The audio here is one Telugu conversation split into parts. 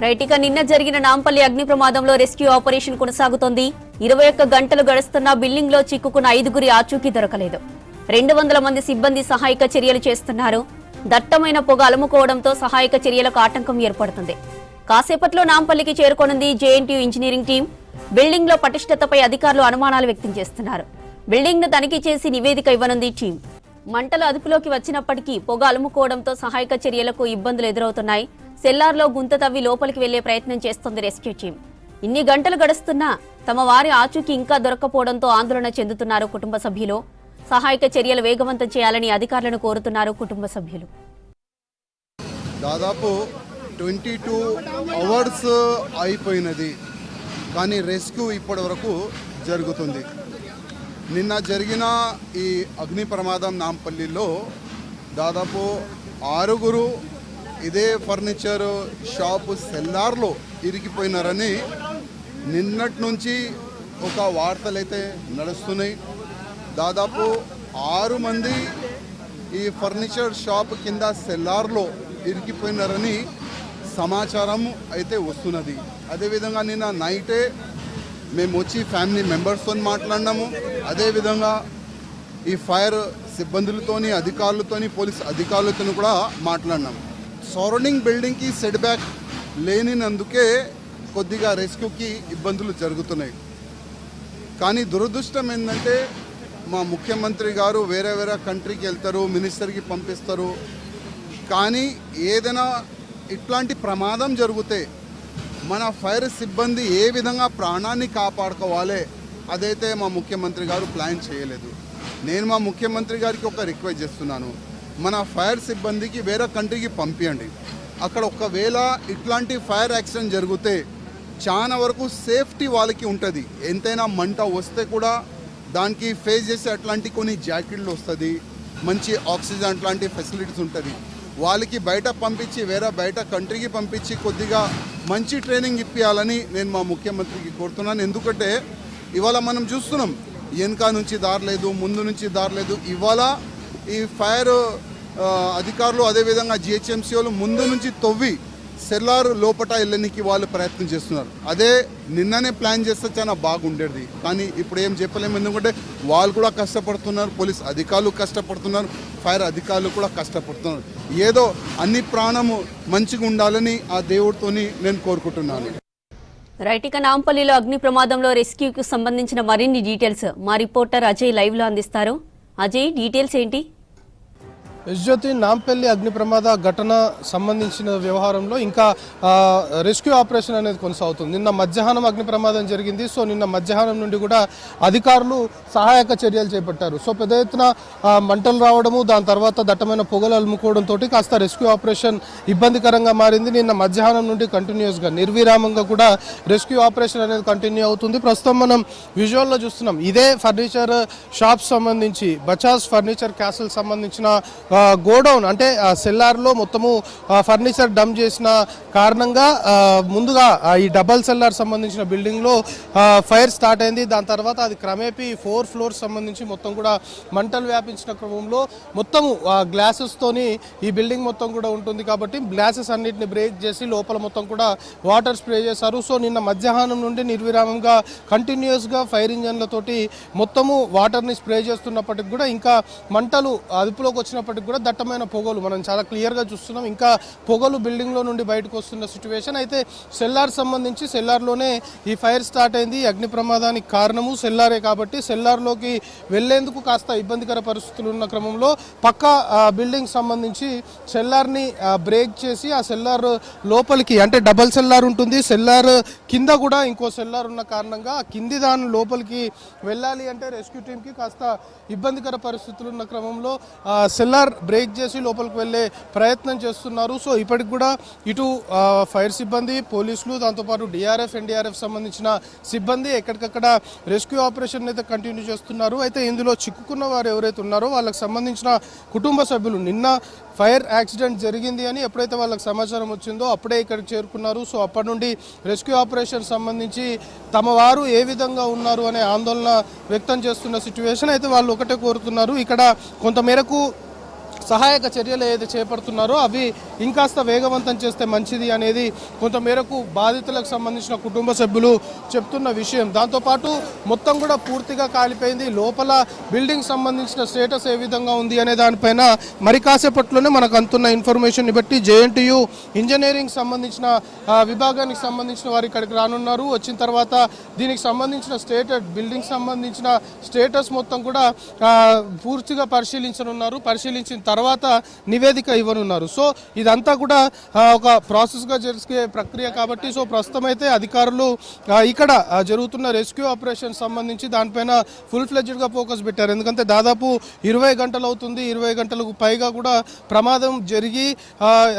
రైట్ ఇక నిన్న జరిగిన నాంపల్లి అగ్ని ప్రమాదంలో రెస్క్యూ ఆపరేషన్ కొనసాగుతోంది. 21 గంటలు గడుస్తున్నా బిల్డింగ్ లో చిక్కుకున్న 5గురి ఆచూకీ దొరకలేదు. 200 మంది సిబ్బంది సహాయక చర్యలు చేస్తున్నారు. దట్టమైన పొగ అలుముకోవడంతో సహాయక చర్యలకు ఆటంకం ఏర్పడుతుంది. కాసేపట్లో నాంపల్లికి చేరుకోనుంది జేఎన్టీయూ ఇంజనీరింగ్ టీం. బిల్డింగ్ లో పటిష్టతపై అధికారులు అనుమానాలు వ్యక్తం చేస్తున్నారు. బిల్డింగ్ ను తనిఖీ చేసి నివేదిక ఇవ్వనుంది టీం. మంటలు అదుపులోకి వచ్చినప్పటికీ పొగ అలుముకోవడంతో సహాయక చర్యలకు ఇబ్బందులు ఎదురవుతున్నాయి. సెల్లార్లో గుంత తవ్వి లోపలికి వెళ్లే ప్రయత్నం చేస్తోంది రెస్క్యూ టీం. ఇన్ని గంటలు గడుస్తున్నా తమ వారి ఆచూకీ ఇంకా దొరక్కపోవడంతో ఆందోళన చెందుతున్నారు కుటుంబ సభ్యులు. సహాయక చర్యలు వేగవంతం చేయాలని అధికారులను కోరుతున్నారు కుటుంబ సభ్యులు. దాదాపు 22 అవర్స్ అయిపోయినది, కానీ రెస్క్యూ ఇప్పటి వరకు జరుగుతుంది. నిన్న జరిగిన ఈ అగ్ని ప్రమాదం నాంపల్లిలో దాదాపు 6గురు ఇదే ఫర్నిచర్ షాపు సెల్లార్లో ఇరికిపోయినారని నిన్నటి నుంచి ఒక వార్తలైతే నడుస్తున్నాయి. దాదాపు 6 మంది ఈ ఫర్నిచర్ షాప్ కింద సెల్లార్లో ఇరికిపోయినారని సమాచారం అయితే వస్తున్నది. అదేవిధంగా నిన్న నైటే మేము వచ్చి ఫ్యామిలీ మెంబర్స్తో మాట్లాడినాము. అదేవిధంగా ఈ ఫైర్ సిబ్బందులతోని, అధికారులతోని, పోలీస్ అధికారులతో కూడా మాట్లాడినాము. సరౌండింగ్ బిల్డింగ్కి సెట్ బ్యాక్ లేనినందుకే కొద్దిగా రెస్క్యూకి ఇబ్బందులు జరుగుతున్నాయి. కానీ దురదృష్టం ఏంటంటే మా ముఖ్యమంత్రి గారు వేరే వేరే కంట్రీకి వెళ్తారు, మినిస్టర్కి పంపిస్తారు. కానీ ఏదైనా ఇట్లాంటి ప్రమాదం జరిగితే మన ఫైర్ సిబ్బంది ఏ విధంగా ప్రాణాన్ని కాపాడుకోవాలి అదైతే మా ముఖ్యమంత్రి గారు ప్లాన్ చేయలేదు. నేను మా ముఖ్యమంత్రి గారికి ఒక రిక్వెస్ట్ చేస్తున్నాను, మన ఫైర్ సిబ్బందికి వేరే కంట్రీకి పంపించండి. అక్కడ ఒకవేళ ఇట్లాంటి ఫైర్ యాక్సిడెంట్ జరిగితే చాలా వరకు సేఫ్టీ వాళ్ళకి ఉంటుంది. ఎంతైనా మంట వస్తే కూడా దానికి ఫేస్ చేసే అట్లాంటి కొన్ని జాకెట్లు వస్తుంది, మంచి ఆక్సిజన్ అట్లాంటి ఫెసిలిటీస్ ఉంటుంది. వాళ్ళకి బయట పంపించి వేరే బయట కంట్రీకి పంపించి కొద్దిగా మంచి ట్రైనింగ్ ఇప్పించాలని నేను మా ముఖ్యమంత్రికి కోరుతున్నాను. ఎందుకంటే ఇవాళ మనం చూస్తున్నాం, వెనక నుంచి దారి లేదు, ముందు నుంచి దారి లేదు. ఇవాళ ఈ ఫైర్ అధికారులు అదేవిధంగా జిహెచ్ఎంసీ వాళ్ళు ముందు నుంచి తవ్వి సెల్లార్ లోపట వెళ్ళడానికి వాళ్ళు ప్రయత్నం చేస్తున్నారు. అదే నిన్ననే ప్లాన్ చేస్తే చాలా బాగుండేది. కానీ ఇప్పుడు ఏం చెప్పలేము, ఎందుకంటే వాళ్ళు కూడా కష్టపడుతున్నారు, పోలీస్ అధికారులు కష్టపడుతున్నారు, ఫైర్ అధికారులు కూడా కష్టపడుతున్నారు. ఏదో అన్ని ప్రాణము మంచిగా ఉండాలని ఆ దేవుడితోని నేను కోరుకుంటున్నాను. రైట్ ఇక నాంపల్లిలో అగ్ని ప్రమాదంలో రెస్క్యూకి సంబంధించిన మరిన్ని డీటెయిల్స్ మా రిపోర్టర్ అజయ్ లైవ్ లో అందిస్తారు. అజయ్, డీటెయిల్స్ ఏంటి? యశ్జ్యోతి, నాంపల్లి అగ్ని ప్రమాద ఘటన సంబంధించిన వ్యవహారంలో ఇంకా రెస్క్యూ ఆపరేషన్ అనేది కొనసాగుతుంది. నిన్న మధ్యాహ్నం అగ్ని ప్రమాదం జరిగింది. సో నిన్న మధ్యాహ్నం నుండి కూడా అధికారులు సహాయక చర్యలు చేపట్టారు. సో పెద్ద ఎత్తున మంటలు రావడము, దాని తర్వాత దట్టమైన పొగలు అలుముకోవడంతో కాస్త రెస్క్యూ ఆపరేషన్ ఇబ్బందికరంగా మారింది. నిన్న మధ్యాహ్నం నుండి కంటిన్యూస్గా నిర్విరామంగా కూడా రెస్క్యూ ఆపరేషన్ అనేది కంటిన్యూ అవుతుంది. ప్రస్తుతం మనం విజువల్లో చూస్తున్నాం, ఇదే ఫర్నిచర్ షాప్ సంబంధించి బజాజ్ ఫర్నిచర్ క్యాసిల్ సంబంధించిన గోడౌన్, అంటే సెల్లార్లో మొత్తము ఫర్నిచర్ డంప్ చేసిన కారణంగా ముందుగా ఈ డబల్ సెల్లార్ సంబంధించిన బిల్డింగ్లో ఫైర్ స్టార్ట్ అయింది. దాని తర్వాత అది క్రమేపీ 4 ఫ్లోర్స్ సంబంధించి మొత్తం కూడా మంటలు వ్యాపించిన క్రమంలో మొత్తము గ్లాసెస్తోని ఈ బిల్డింగ్ మొత్తం కూడా ఉంటుంది. కాబట్టి గ్లాసెస్ అన్నిటిని బ్రేక్ చేసి లోపల మొత్తం కూడా వాటర్ స్ప్రే చేశారు. సో నిన్న మధ్యాహ్నం నుండి నిర్విరామంగా కంటిన్యూస్గా ఫైర్ ఇంజన్లతోటి మొత్తము వాటర్ని స్ప్రే చేస్తున్నప్పటికి కూడా ఇంకా మంటలు అదుపులోకి వచ్చినప్పటికి కూడా దట్టమైన పొగలు మనం చాలా క్లియర్గా చూస్తున్నాం. ఇంకా పొగలు బిల్డింగ్లో నుండి బయటకు వస్తున్న సిచ్యువేషన్. అయితే సెల్లార్ సంబంధించి సెల్లార్లోనే ఈ ఫైర్ స్టార్ట్ అయింది. అగ్ని ప్రమాదానికి కారణము సెల్లారే కాబట్టి సెల్లార్లోకి వెళ్లేందుకు కాస్త ఇబ్బందికర పరిస్థితులు ఉన్న క్రమంలో పక్క బిల్డింగ్ సంబంధించి సెల్లార్ని బ్రేక్ చేసి ఆ సెల్లార్ లోపలికి, అంటే డబల్ సెల్లార్ ఉంటుంది, సెల్లార్ కింద కూడా ఇంకో సెల్లార్ ఉన్న కారణంగా కింది దాని లోపలికి వెళ్ళాలి అంటే రెస్క్యూ టీంకి కాస్త ఇబ్బందికర పరిస్థితులు ఉన్న క్రమంలో సెల్లార్ బ్రేక్ చేసి లోపలికి వెళ్ళే ప్రయత్నం చేస్తున్నారు. సో ఇప్పటికి కూడా ఇటు ఫైర్ సిబ్బంది, పోలీసులు, దాంతోపాటు డిఆర్ఎఫ్, ఎన్డీఆర్ఎఫ్ సంబంధించిన సిబ్బంది ఎక్కడికక్కడ రెస్క్యూ ఆపరేషన్ అయితే కంటిన్యూ చేస్తున్నారు. అయితే ఇందులో చిక్కుకున్న వారు ఎవరైతే ఉన్నారో వాళ్ళకి సంబంధించిన కుటుంబ సభ్యులు నిన్న ఫైర్ యాక్సిడెంట్ జరిగింది అని ఎప్పుడైతే వాళ్ళకి సమాచారం వచ్చిందో అప్పుడే ఇక్కడికి చేరుకున్నారు. సో అప్పటి నుండి రెస్క్యూ ఆపరేషన్ సంబంధించి తమ వారు ఏ విధంగా ఉన్నారు అనే ఆందోళన వ్యక్తం చేస్తున్న సిచ్యువేషన్. అయితే వాళ్ళు ఒకటే కోరుతున్నారు, ఇక్కడ కొంతమేరకు సహాయక చర్యలు ఏదైతే చేపడుతున్నారో అవి ఇంకాస్త వేగవంతం చేస్తే మంచిది అనేది కొంతమేరకు బాధితులకు సంబంధించిన కుటుంబ సభ్యులు చెప్తున్న విషయం. దాంతోపాటు మొత్తం కూడా పూర్తిగా కాలిపోయింది. లోపల బిల్డింగ్ సంబంధించిన స్టేటస్ ఏ విధంగా ఉంది అనే దానిపైన మరి కాసేపట్లోనే మనకు అందుతున్న ఇన్ఫర్మేషన్ బట్టి JNTU ఇంజనీరింగ్ సంబంధించిన విభాగానికి సంబంధించిన వారు ఇక్కడికి రానున్నారు. వచ్చిన తర్వాత దీనికి సంబంధించిన బిల్డింగ్ సంబంధించిన స్టేటస్ మొత్తం కూడా పూర్తిగా పరిశీలించనున్నారు. పరిశీలించిన తర్వాత నివేదిక ఇవ్వనున్నారు. సో ఇదంతా కూడా ఒక ప్రాసెస్గా జరిగే ప్రక్రియ కాబట్టి సో ప్రస్తుతం అయితే అధికారులు ఇక్కడ జరుగుతున్న రెస్క్యూ ఆపరేషన్ సంబంధించి దానిపైన ఫుల్ ఫ్లెడ్జ్డ్గా ఫోకస్ పెట్టారు. ఎందుకంటే దాదాపు 20 గంటలు అవుతుంది. 20 గంటలకు పైగా కూడా ప్రమాదం జరిగి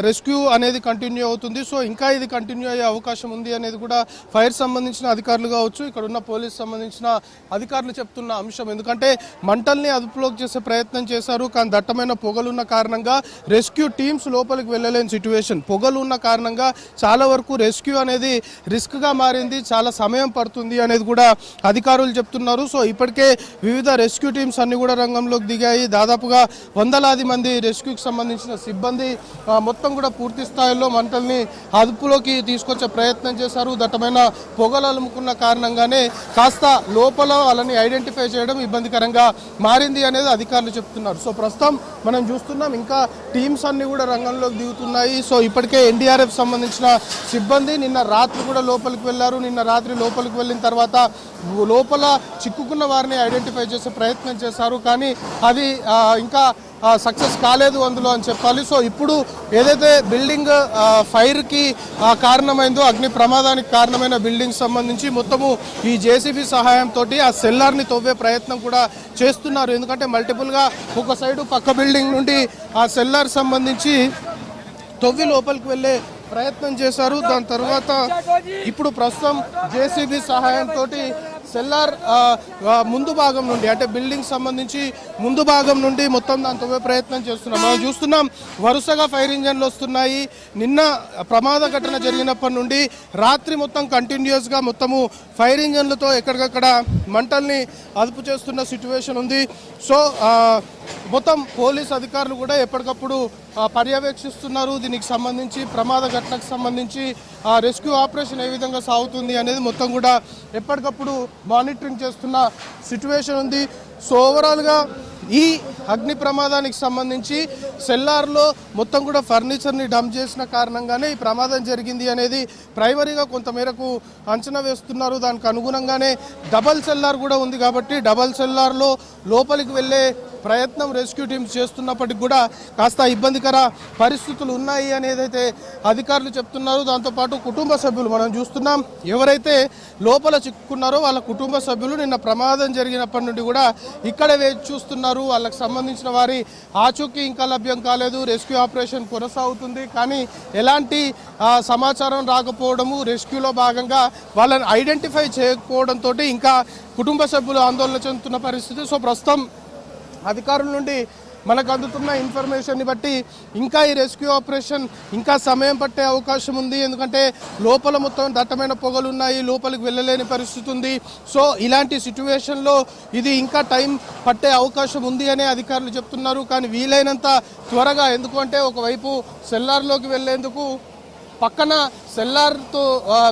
రెస్క్యూ అనేది కంటిన్యూ అవుతుంది. సో ఇంకా ఇది కంటిన్యూ అయ్యే అవకాశం ఉంది అనేది కూడా ఫైర్ సంబంధించిన అధికారులు కావచ్చు, ఇక్కడ ఉన్న పోలీస్ సంబంధించిన అధికారులు చెప్తున్న అంశం. ఎందుకంటే మంటల్ని అదుపులోకి చేసే ప్రయత్నం చేశారు, కానీ దట్టమైన పొగలున్న కారణంగా రెస్క్యూ టీమ్స్ లోపలికి వెళ్ళలేని సిచ్యువేషన్. పొగలు ఉన్న కారణంగా చాలా వరకు రెస్క్యూ అనేది రిస్క్గా మారింది, చాలా సమయం పడుతుంది అనేది కూడా అధికారులు చెప్తున్నారు. సో ఇప్పటికే వివిధ రెస్క్యూ టీమ్స్ అన్ని కూడా రంగంలోకి దిగాయి. దాదాపుగా వందలాది మంది రెస్క్యూకి సంబంధించిన సిబ్బంది మొత్తం కూడా పూర్తి స్థాయిలో మంటల్ని అదుపులోకి తీసుకొచ్చే ప్రయత్నం చేశారు. దట్టమైన పొగలు అలుముకున్న కారణంగానే కాస్త లోపల వాళ్ళని ఐడెంటిఫై చేయడం ఇబ్బందికరంగా మారింది అనేది అధికారులు చెప్తున్నారు. సో ప్రస్తుతం మనం చూస్తున్నాం ఇంకా టీమ్స్ అన్ని కూడా రంగంలోకి దిగుతున్నాయి. సో ఇప్పటికే NDRF సంబంధించిన సిబ్బంది నిన్న రాత్రి కూడా లోపలికి వెళ్ళారు. నిన్న రాత్రి లోపలికి వెళ్ళిన తర్వాత లోపల చిక్కుకున్న వారిని ఐడెంటిఫై చేసే ప్రయత్నం చేశారు, కానీ అది ఇంకా సక్సెస్ కాలేదు అందులో అని చెప్పాలి. సో ఇప్పుడు ఏదైతే బిల్డింగ్ ఫైర్కి కారణమైందో, అగ్ని ప్రమాదానికి కారణమైన బిల్డింగ్ సంబంధించి మొత్తము ఈ JCB సహాయంతో ఆ సెల్లార్ని తవ్వే ప్రయత్నం కూడా చేస్తున్నారు. ఎందుకంటే మల్టిపుల్గా ఒక సైడు పక్క బిల్డింగ్ నుండి ఆ సెల్లార్ సంబంధించి తవ్వి లోపలికి వెళ్ళే ప్రయత్నం చేశారు. దాని తర్వాత ఇప్పుడు ప్రస్తుతం JCB సహాయంతో సెల్లార్ ముందు భాగం నుండి అంటే బిల్డింగ్ సంబంధించి ముందు భాగం నుండి మొత్తం దాని తవ్వే ప్రయత్నం చేస్తున్నాం. మనం చూస్తున్నాం వరుసగా ఫైర్ ఇంజన్లు వస్తున్నాయి. నిన్న ప్రమాద ఘటన జరిగినప్పటి నుండి రాత్రి మొత్తం కంటిన్యూస్గా మొత్తము ఫైర్ ఇంజన్లతో ఎక్కడికక్కడ మంటల్ని అదుపు చేస్తున్న సిచ్యువేషన్ ఉంది. సో మొత్తం పోలీస్ అధికారులు కూడా ఎప్పటికప్పుడు పర్యవేక్షిస్తున్నారు. దీనికి సంబంధించి ప్రమాద ఘటనకు సంబంధించి రెస్క్యూ ఆపరేషన్ ఏ విధంగా సాగుతుంది అనేది మొత్తం కూడా ఎప్పటికప్పుడు మానిటరింగ్ చేస్తున్న సిచ్యువేషన్ ఉంది. సో ఓవరాల్గా ఈ అగ్ని ప్రమాదానికి సంబంధించి సెల్లార్లో మొత్తం కూడా ఫర్నిచర్ని డంప్ చేసిన కారణంగానే ఈ ప్రమాదం జరిగింది అనేది ప్రైమరీగా కొంతమేరకు అంచనా వేస్తున్నారు. దానికి అనుగుణంగానే డబల్ సెల్లార్ కూడా ఉంది కాబట్టి డబల్ సెల్లార్లో లోపలికి వెళ్ళే ప్రయత్నం రెస్క్యూ టీమ్స్ చేస్తున్నప్పటికీ కూడా కాస్త ఇబ్బందికర పరిస్థితులు ఉన్నాయి అనేదైతే అధికారులు చెప్తున్నారు. దాంతోపాటు కుటుంబ సభ్యులు మనం చూస్తున్నాం, ఎవరైతే లోపల చిక్కుకున్నారో వాళ్ళ కుటుంబ సభ్యులు నిన్న ప్రమాదం జరిగినప్పటి నుండి కూడా ఇక్కడే వేచి చూస్తున్నారు. వాళ్ళకి సంబంధించిన వారి ఆచూకీ ఇంకా లభ్యం కాలేదు. రెస్క్యూ ఆపరేషన్ కొనసాగుతుంది, కానీ ఎలాంటి సమాచారం రాకపోవడము, రెస్క్యూలో భాగంగా వాళ్ళని ఐడెంటిఫై చేయకపోవడంతో ఇంకా కుటుంబ సభ్యులు ఆందోళన చెందుతున్న పరిస్థితి. సో ప్రస్తుతం అధికారుల నుండి మనకు అందుతున్న ఇన్ఫర్మేషన్ని బట్టి ఇంకా ఈ రెస్క్యూ ఆపరేషన్ ఇంకా సమయం పట్టే అవకాశం ఉంది. ఎందుకంటే లోపల మొత్తం దట్టమైన పొగలు ఉన్నాయి, లోపలికి వెళ్ళలేని పరిస్థితి ఉంది. సో ఇలాంటి సిచ్యువేషన్లో ఇది ఇంకా టైం పట్టే అవకాశం ఉంది అనే అధికారులు చెప్తున్నారు. కానీ వీలైనంత త్వరగా, ఎందుకంటే ఒకవైపు సెల్లార్లోకి వెళ్ళేందుకు పక్కన సెల్లార్తో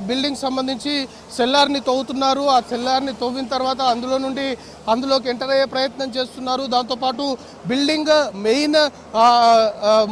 బిల్డింగ్ సంబంధించి సెల్లార్ని తవ్వుతున్నారు. ఆ సెల్లార్ని తవ్విన తర్వాత అందులోకి ఎంటర్ అయ్యే ప్రయత్నం చేస్తున్నారు. దాంతోపాటు బిల్డింగ్ మెయిన్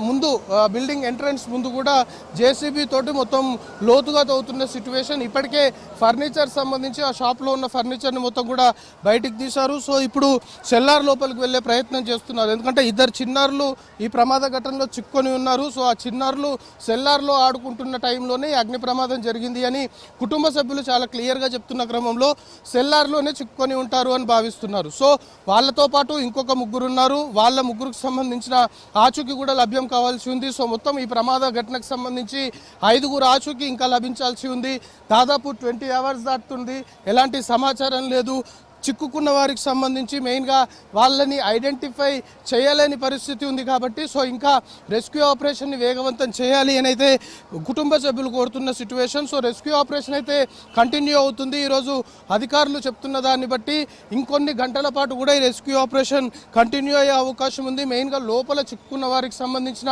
ముందు బిల్డింగ్ ఎంట్రన్స్ ముందు కూడా JCB తోటి మొత్తం లోతుగా తవ్వుతున్న సిచ్యువేషన్. ఇప్పటికే ఫర్నిచర్ సంబంధించి ఆ షాప్లో ఉన్న ఫర్నిచర్ని మొత్తం కూడా బయటికి తీశారు. సో ఇప్పుడు సెల్లార్ లోపలికి వెళ్ళే ప్రయత్నం చేస్తున్నారు. ఎందుకంటే 2 చిన్నారులు ఈ ప్రమాద ఘటనలో చిక్కుకొని ఉన్నారు. సో ఆ చిన్నారులు సెల్లార్లో ఆడుకుంటున్న టైంలోనే అగ్ని ప్రమాదం జరిగింది అని కుటుంబ సభ్యులు చాలా క్లియర్గా చెప్తున్న క్రమంలో సెల్లార్లోనే చిక్కుకొని ఉంటారు అని భావిస్తున్నారు. సో వాళ్ళతో పాటు ఇంకొక 3 ఉన్నారు. వాళ్ళ 3కు సంబంధించిన ఆచూకీ కూడా లభ్యం కావాల్సి ఉంది. సో మొత్తం ఈ ప్రమాద ఘటనకు సంబంధించి 5 ఆచూకీ ఇంకా లభించాల్సి ఉంది. దాదాపు 20 అవర్స్ దాటుతుంది, ఎలాంటి సమాచారం లేదు. చిక్కుకున్న వారికి సంబంధించి మెయిన్గా వాళ్ళని ఐడెంటిఫై చేయలేని పరిస్థితి ఉంది కాబట్టి సో ఇంకా రెస్క్యూ ఆపరేషన్ని వేగవంతం చేయాలి అని అయితే కుటుంబ సభ్యులు కోరుతున్న సిచ్యువేషన్. సో రెస్క్యూ ఆపరేషన్ అయితే కంటిన్యూ అవుతుంది. ఈరోజు అధికారులు చెప్తున్న దాన్ని బట్టి ఇంకొన్ని గంటల పాటు కూడా ఈ రెస్క్యూ ఆపరేషన్ కంటిన్యూ అయ్యే అవకాశం ఉంది. మెయిన్గా లోపల చిక్కుకున్న వారికి సంబంధించిన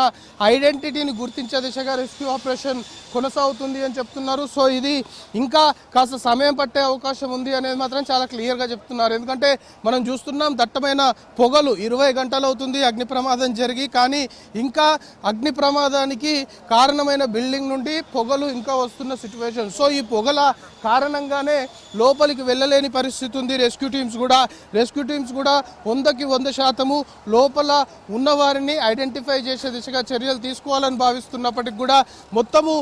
ఐడెంటిటీని గుర్తించే దిశగా రెస్క్యూ ఆపరేషన్ కొనసాగుతుంది అని చెప్తున్నారు. సో ఇది ఇంకా కాస్త సమయం పట్టే అవకాశం ఉంది అనేది మాత్రం చాలా క్లియర్గా చెప్తున్నారు. ఎందుకంటే మనం చూస్తున్నాం దట్టమైన పొగలు 20 గంటలు అవుతుంది అగ్ని ప్రమాదం జరిగి, కానీ ఇంకా అగ్ని ప్రమాదానికి కారణమైన బిల్డింగ్ నుండి పొగలు ఇంకా వస్తున్న సిచ్యువేషన్. సో ఈ పొగల కారణంగానే లోపలికి వెళ్ళలేని పరిస్థితి ఉంది. రెస్క్యూ టీమ్స్ కూడా 100కి 100% లోపల ఉన్నవారిని ఐడెంటిఫై చేసే దిశగా చర్యలు తీసుకోవాలని భావిస్తున్నప్పటికీ కూడా మొత్తము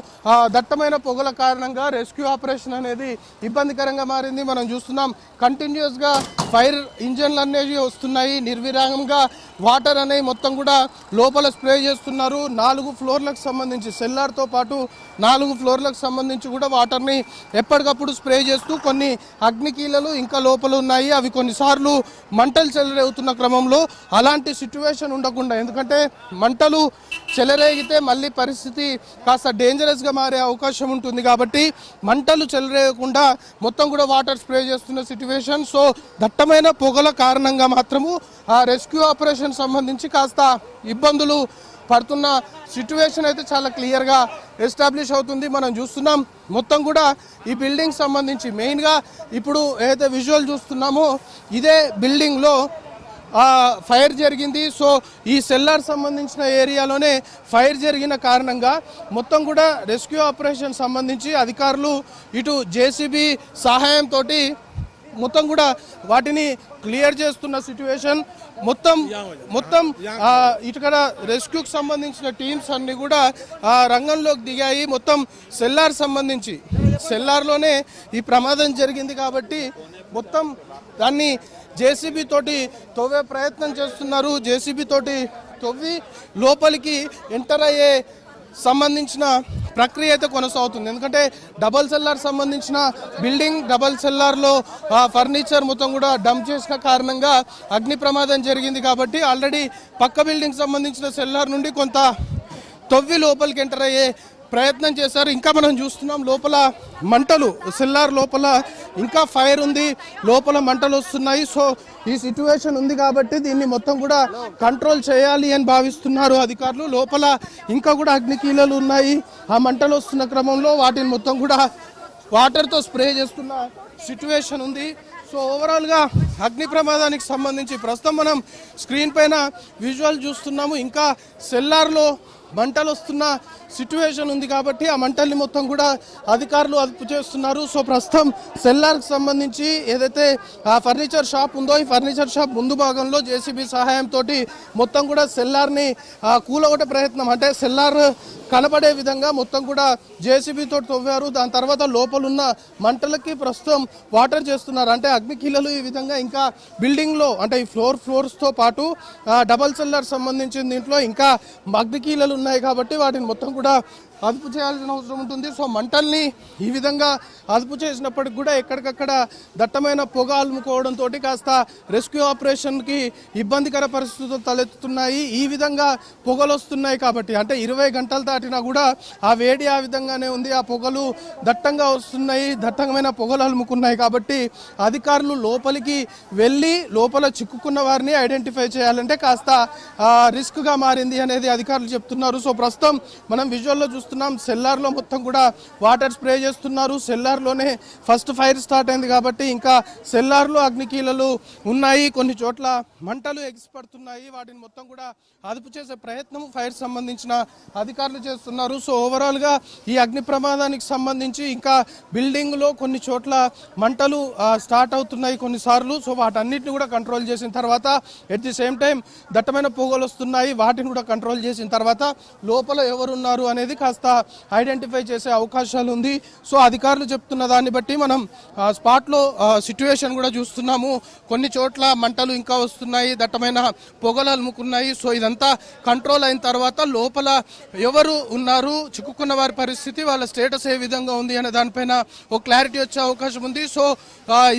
దట్టమైన పొగల కారణంగా రెస్క్యూ ఆపరేషన్ అనేది ఇబ్బందికరంగా మారింది. మనం చూస్తున్నాం కంటిన్యూస్గా ఫైర్ ఇంజన్లు అనేవి వస్తున్నాయి, నిర్విరామంగా వాటర్ అనేవి మొత్తం కూడా లోపల స్ప్రే చేస్తున్నారు. 4 ఫ్లోర్లకు సంబంధించి సెల్లార్తో పాటు 4 ఫ్లోర్లకు సంబంధించి కూడా వాటర్ని ఎప్పటికప్పుడు స్ప్రే చేస్తూ కొన్ని అగ్నికీలలు ఇంకా లోపల ఉన్నాయి. అవి కొన్నిసార్లు మంటలు చెలరేగుతున్న క్రమంలో అలాంటి సిచ్యువేషన్ ఉండకుండా, ఎందుకంటే మంటలు చెలరేగితే మళ్ళీ పరిస్థితి కాస్త డేంజరస్గా మారే అవకాశం ఉంటుంది కాబట్టి మంటలు చెలరేగకుండా మొత్తం కూడా వాటర్ స్ప్రే చేస్తున్న సిచ్యువేషన్. సో దట్టమైన పొగల కారణంగా మాత్రము ఆ రెస్క్యూ ఆపరేషన్ సంబంధించి కాస్త ఇబ్బందులు పడుతున్న సిచ్యువేషన్ అయితే చాలా క్లియర్గా ఎస్టాబ్లిష్ అవుతుంది. మనం చూస్తున్నాం మొత్తం కూడా ఈ బిల్డింగ్ సంబంధించి మెయిన్గా ఇప్పుడు ఏదైతే విజువల్ చూస్తున్నామో ఇదే బిల్డింగ్లో ఫైర్ జరిగింది. సో ఈ సెల్లార్ సంబంధించిన ఏరియాలోనే ఫైర్ జరిగిన కారణంగా మొత్తం కూడా రెస్క్యూ ఆపరేషన్ సంబంధించి అధికారులు ఇటు జేసీబీ సహాయంతో మొత్తం కూడా వాటిని క్లియర్ చేస్తున్న సిచ్యువేషన్. మొత్తం ఇక్కడ రెస్క్యూకి సంబంధించిన టీమ్స్ అన్ని కూడా రంగంలోకి దిగాయి. మొత్తం సెల్లార్ సంబంధించి సెల్లార్లోనే ఈ ప్రమాదం జరిగింది కాబట్టి మొత్తం దాన్ని జేసీబీ తోటి తవ్వే ప్రయత్నం చేస్తున్నారు. జేసీబీ తోటి తవ్వి లోపలికి ఎంటర్ అయ్యే సంబంధించిన ప్రక్రియ అయితే కొనసాగుతుంది. ఎందుకంటే డబల్ సెల్లార్ సంబంధించిన బిల్డింగ్, డబల్ సెల్లార్లో ఫర్నిచర్ మొత్తం కూడా డంప్ చేసిన కారణంగా అగ్ని ప్రమాదం జరిగింది కాబట్టి ఆల్రెడీ పక్క బిల్డింగ్ సంబంధించిన సెల్లార్ నుండి కొంత తవ్వి లోపలికి ఎంటర్ అయ్యే ప్రయత్నం చేశారు. ఇంకా మనం చూస్తున్నాం లోపల మంటలు, సెల్లార్ లోపల ఇంకా ఫైర్ ఉంది, లోపల మంటలు వస్తున్నాయి. సో ఈ సిచ్యువేషన్ ఉంది కాబట్టి దీన్ని మొత్తం కూడా కంట్రోల్ చేయాలి అని భావిస్తున్నారు అధికారులు. లోపల ఇంకా కూడా అగ్నికీలలు ఉన్నాయి. ఆ మంటలు వస్తున్న క్రమంలో వాటిని మొత్తం కూడా వాటర్తో స్ప్రే చేస్తున్న సిచ్యువేషన్ ఉంది. సో ఓవరాల్గా అగ్ని ప్రమాదానికి సంబంధించి ప్రస్తుతం మనం స్క్రీన్ పైన విజువల్ చూస్తున్నాము. ఇంకా సెల్లార్లో మంటలు వస్తున్న సిచ్యువేషన్ ఉంది కాబట్టి ఆ మంటల్ని మొత్తం కూడా అధికారులు అదుపు చేస్తున్నారు. సో ప్రస్తుతం సెల్లార్కి సంబంధించి ఏదైతే ఆ ఫర్నిచర్ షాప్ ఉందో ఈ ఫర్నిచర్ షాప్ ముందు భాగంలో జేసీబీ సహాయంతో మొత్తం కూడా సెల్లార్ని కూలగొట్టే ప్రయత్నం, అంటే సెల్లార్ కనబడే విధంగా మొత్తం కూడా జేసీబీతో తవ్వారు. దాని తర్వాత లోపలున్న మంటలకి ప్రస్తుతం వాటర్ చేస్తున్నారు. అంటే అగ్నికీలలు ఈ విధంగా ఇంకా బిల్డింగ్లో అంటే ఈ ఫ్లోర్స్తో పాటు డబల్ సెల్లార్ సంబంధించిన దీంట్లో ఇంకా అగ్నికీలలు ఉన్నాయి కాబట్టి వాటిని మొత్తం కూడా అదుపు చేయాల్సిన అవసరం ఉంటుంది. సో మంటల్ని ఈ విధంగా అదుపు చేసినప్పటికి కూడా ఎక్కడికక్కడ దట్టమైన పొగ అలుముకోవడంతో కాస్త రెస్క్యూ ఆపరేషన్కి ఇబ్బందికర పరిస్థితులు తలెత్తుతున్నాయి. ఈ విధంగా పొగలు వస్తున్నాయి కాబట్టి, అంటే 20 గంటలు దాటినా కూడా ఆ వేడి ఆ విధంగానే ఉంది. ఆ పొగలు దట్టంగా వస్తున్నాయి, దట్టమైన పొగలు అలుముకున్నాయి కాబట్టి అధికారులు లోపలికి వెళ్ళి లోపల చిక్కుకున్న వారిని ఐడెంటిఫై చేయాలంటే కాస్త రిస్క్గా మారింది అనేది అధికారులు చెప్తున్నారు. సో ప్రస్తుతం మనం విజువల్లో చూస్తున్నాం సెల్లార్లో మొత్తం కూడా వాటర్ స్ప్రే చేస్తున్నారు. సెల్లార్లోనే ఫస్ట్ ఫైర్ స్టార్ట్ అయింది కాబట్టి ఇంకా సెల్లార్లో అగ్నికీలలు ఉన్నాయి, కొన్ని చోట్ల మంటలు ఎగిసిపడుతున్నాయి. వాటిని మొత్తం కూడా అదుపు చేసే ప్రయత్నం ఫైర్ సంబంధించిన అధికారులు చేస్తున్నారు. సో ఓవరాల్గా ఈ అగ్ని ప్రమాదానికి సంబంధించి ఇంకా బిల్డింగ్లో కొన్ని చోట్ల మంటలు స్టార్ట్ అవుతున్నాయి కొన్నిసార్లు. సో వాటన్నిటిని కూడా కంట్రోల్ చేసిన తర్వాత ఎట్ ది సేమ్ టైం దట్టమైన పొగలు వస్తున్నాయి, వాటిని కూడా కంట్రోల్ చేసిన తర్వాత లోపల ఎవరున్నారు అనేది కాస్త కాస్త ఐడెంటిఫై చేసే అవకాశాలు ఉంది. సో అధికారులు చెప్తున్న దాన్ని బట్టి మనం స్పాట్లో సిట్యుయేషన్ కూడా చూస్తున్నాము. కొన్ని చోట్ల మంటలు ఇంకా వస్తున్నాయి, దట్టమైన పొగలు అలుముకున్నాయి. సో ఇదంతా కంట్రోల్ అయిన తర్వాత లోపల ఎవరు ఉన్నారు, చిక్కుకున్న వారి పరిస్థితి, వాళ్ళ స్టేటస్ ఏ విధంగా ఉంది అనే దానిపైన ఒక క్లారిటీ వచ్చే అవకాశం ఉంది. సో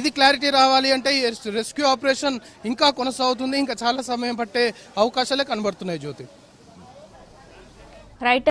ఇది క్లారిటీ రావాలి అంటే ఈ రెస్క్యూ ఆపరేషన్ ఇంకా కొనసాగుతుంది, ఇంకా చాలా సమయం పట్టే అవకాశాలే కనబడుతున్నాయి జ్యోతి. రైట్.